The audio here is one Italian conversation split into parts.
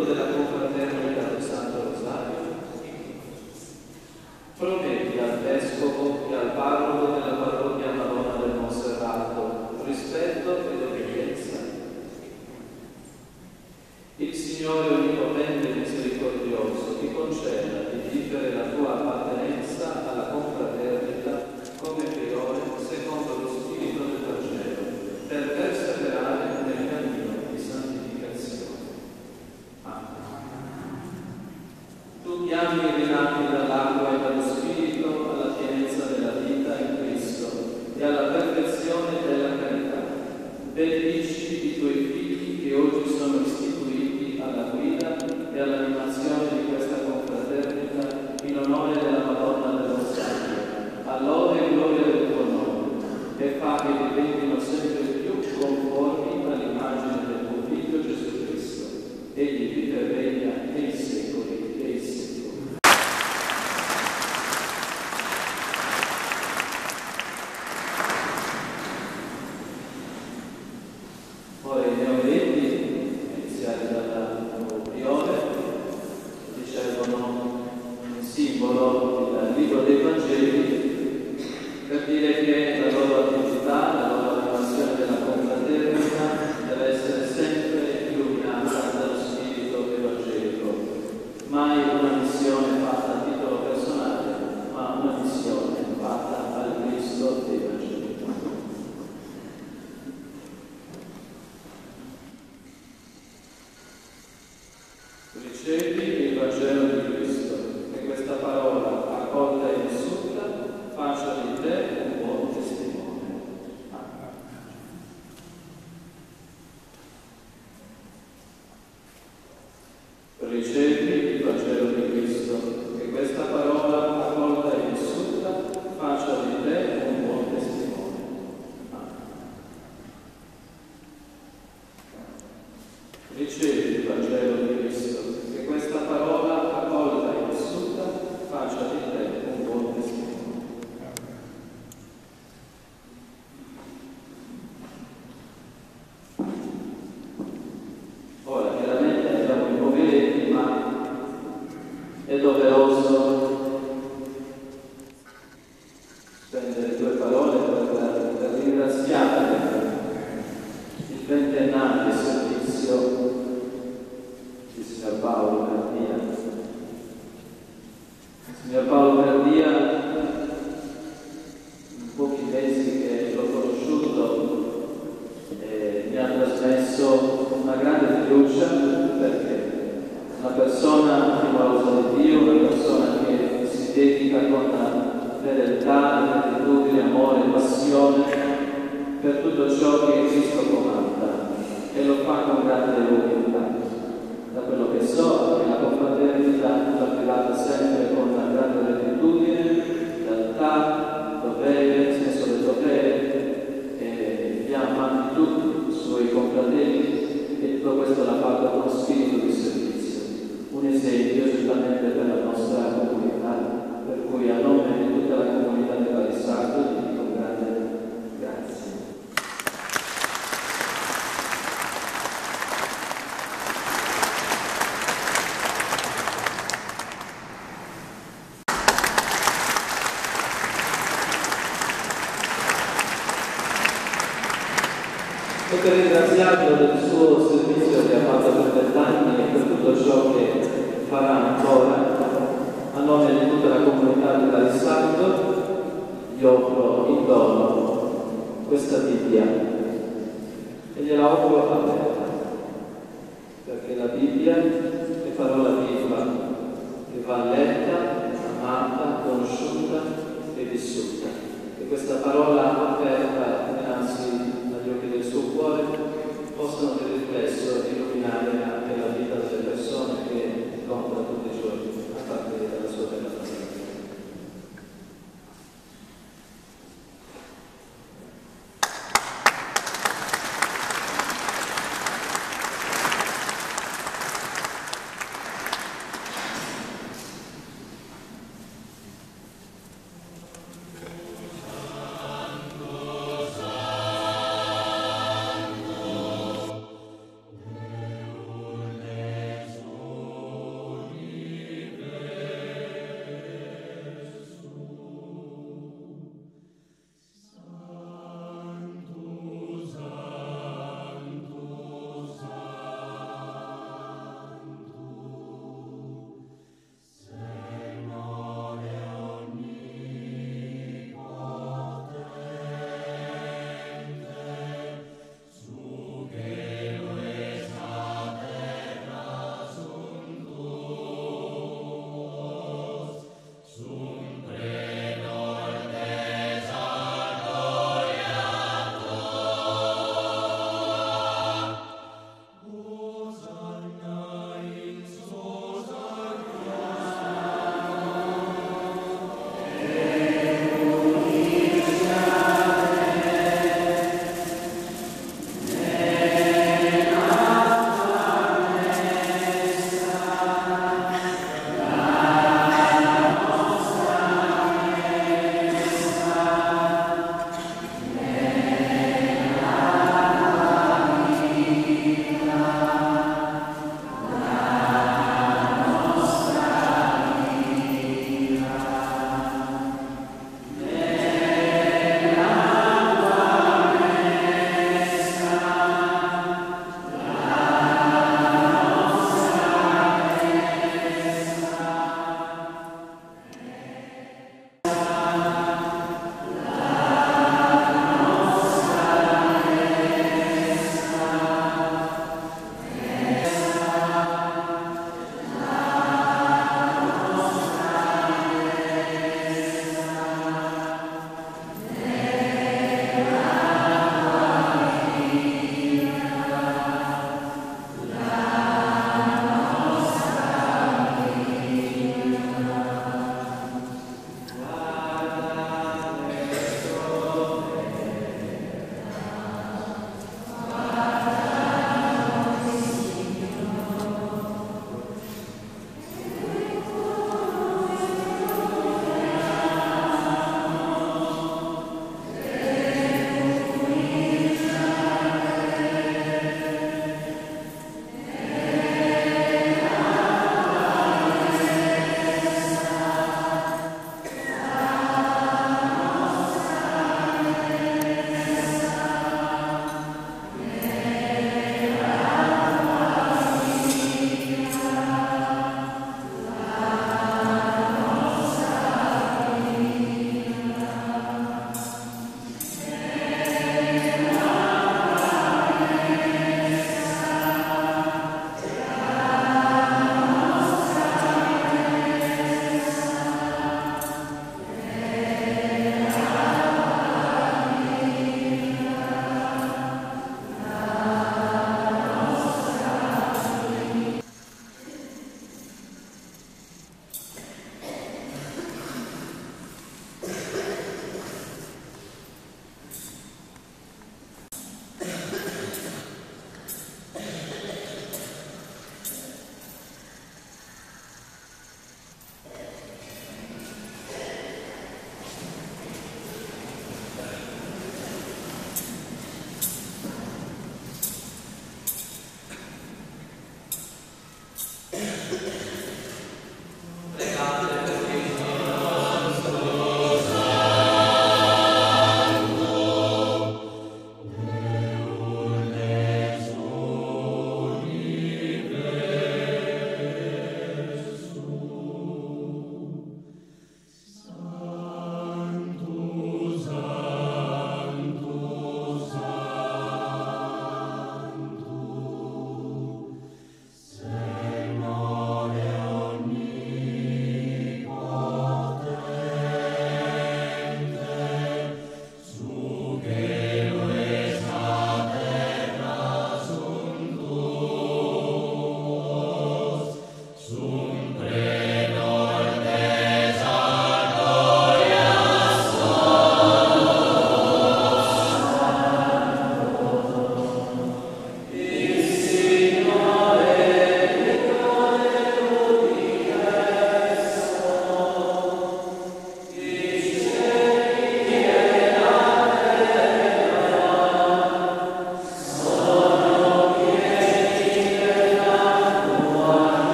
nell'aiuto della confraternita del Santo Rosario? Prometti al Vescovo e al Parroco della Parrocchia Madonna del Monserrato rispetto ed obbedienza. Il Signore Onnipotente e Misericordioso ti conceda di vivere la tua appartenenza alla confraternita come priore secondo lo spirito del Vangelo, per perseverare nel cammino di santificazione. Amen. Tu chiami i rinati dall'acqua e dallo Spirito alla pienezza della vita in Cristo e alla perfezione della carità. Benedici i tuoi figli che oggi sono istituiti alla guida e all'animazione di questa confraternita in onore della Madonna del Rosario, all'ode e gloria del tuo nome, e fa che diventino sempre più conformi all'immagine del tuo Figlio Gesù Cristo. Egli vive e regna nei secoli dei secoli. Ora i neodetti, iniziati dal nuovo priore, ricevono un simbolo del libro dei Vangeli per dire che la loro attività, la loro animazione della confraternita deve essere sempre illuminata dallo spirito evangelico. Mai una missione fatta a titolo personale, ma una missione fatta al Cristo dei Vangeli. Ricevi il Vangelo di Cristo, che questa parola accolta e vissuta faccia di te un buon testimone. Ricevi il Vangelo di Cristo, che questa parola accolta e vissuta faccia di te un buon testimone. Ricevi il Vangelo di Cristo, che questa parola accolta e vissuta faccia di te un buon testimone. Ora, chiaramente abbiamo i poveretti, ma è doveroso spendere due parole per ringraziare il ventennale servizio di signor Paolo Verdia. Signor Paolo Verdia, in pochi mesi che l'ho conosciuto, mi ha trasmesso una grande fiducia, perché una persona timorosa di Dio, una persona che si dedica con fedeltà, gratitudine, amore, passione per tutto ciò che Cristo comanda, e lo fa con grande umiltà. Da quello che so, che la confraternita l'ha privata sempre con una grande gratitudine, lealtà, dovere, senso del dovere, e li ha amati tutti i suoi confratelli, e tutto questo l'ha fatto con spirito di servizio. Un esempio certamente per la nostra comunità, per cui a nome di tutta la comunità del Balisardo gli dico un grande grazie. E per ringraziarlo del suo servizio che ha fatto per 20 anni e per tutto ciò che farà ancora, a nome di tutta la comunità di Balisardo, gli offro in dono questa Bibbia e gliela offro aperta, perché la Bibbia è parola viva che va letta, amata, conosciuta e vissuta. E questa parola aperta dinanzi agli occhi del suo cuore possano per riflesso illuminare anche la vita delle persone che incontra tutti i giorni a partire dalla sua bella famiglia.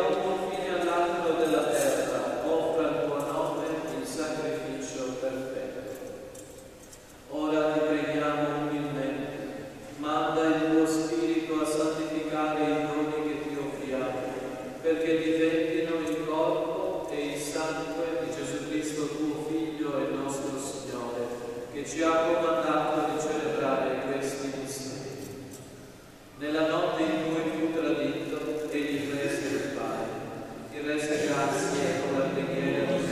ogni fine all'angolo della terra offra al tuo nome il sacrificio perfetto. Ora ti preghiamo umilmente, manda il tuo Spirito a santificare i doni che ti offriamo, perché diventino il corpo e il sangue di Gesù Cristo, tuo Figlio e nostro Signore, che ci ha comandato di celebrare questi misteri. Nella notte in cui fu tradito, egli prese il pane, ti rese grazie con la preghiera di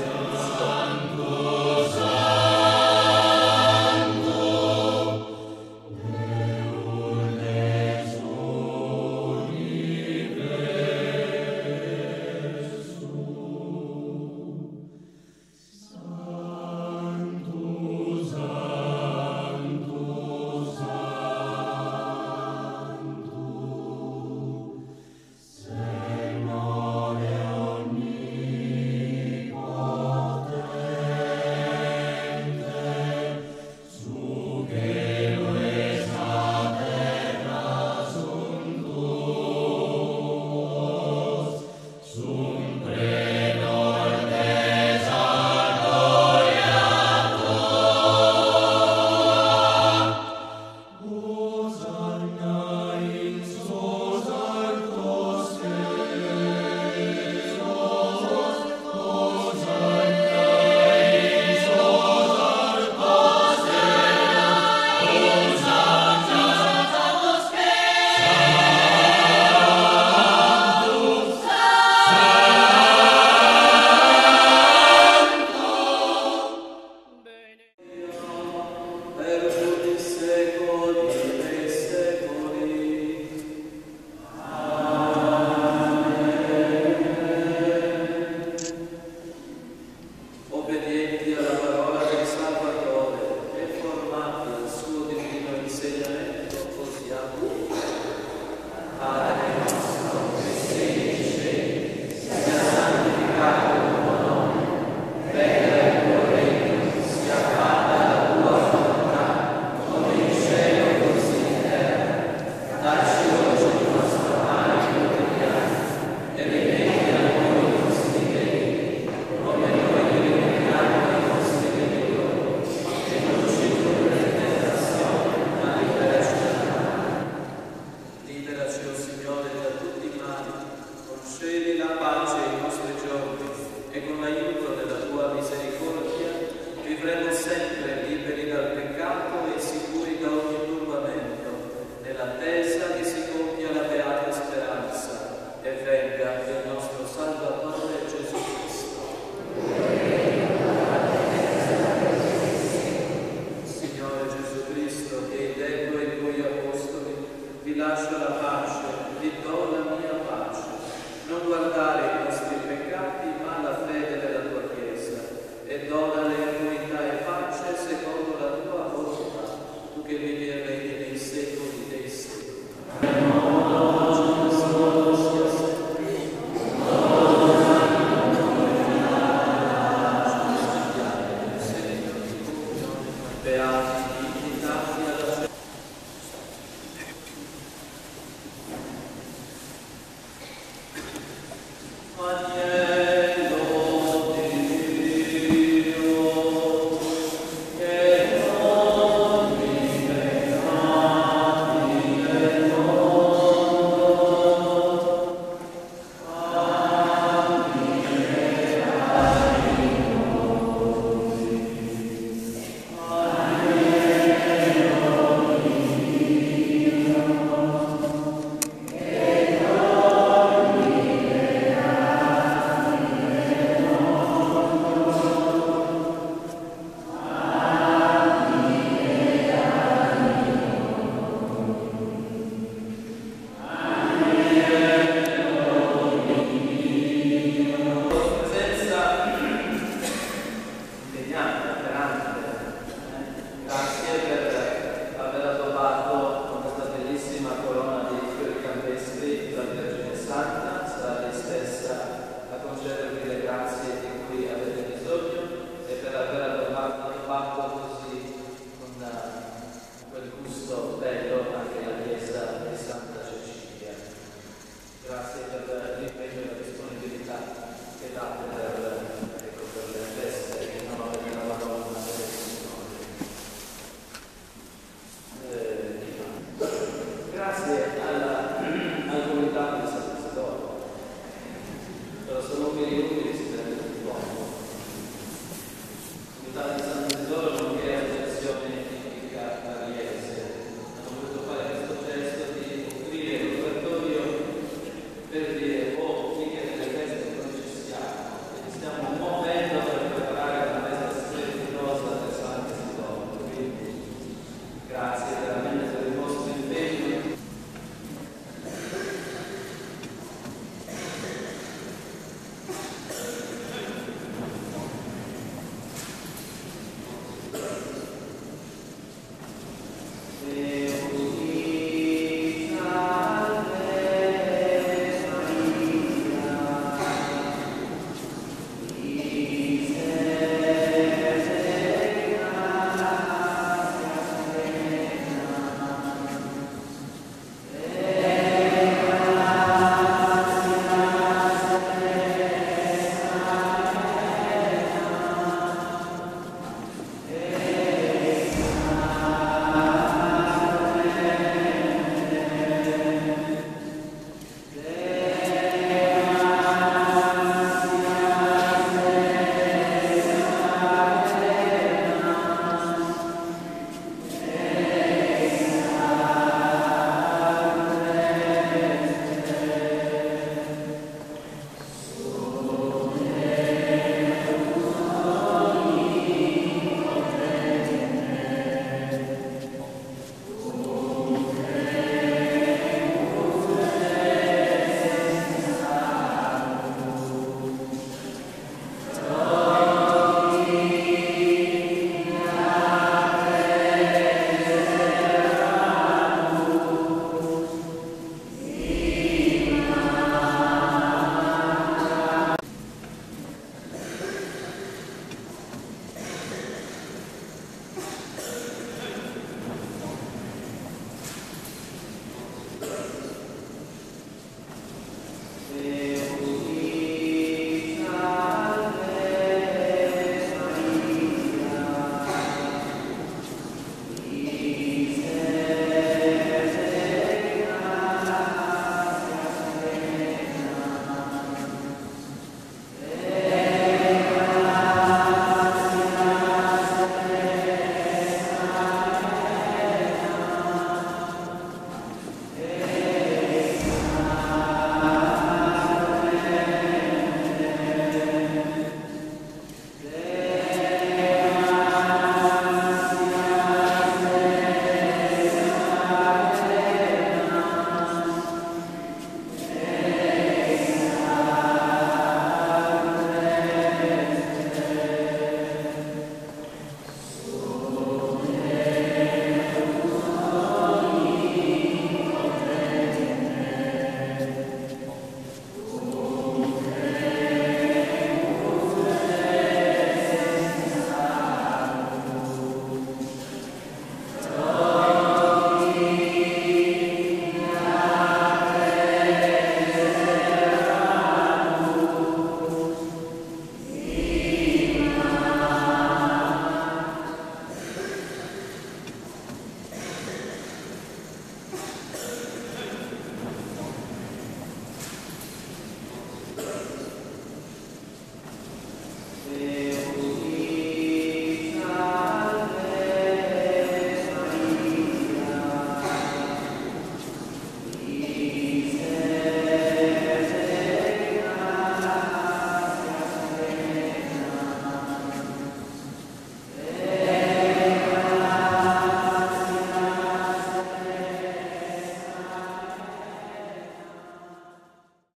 che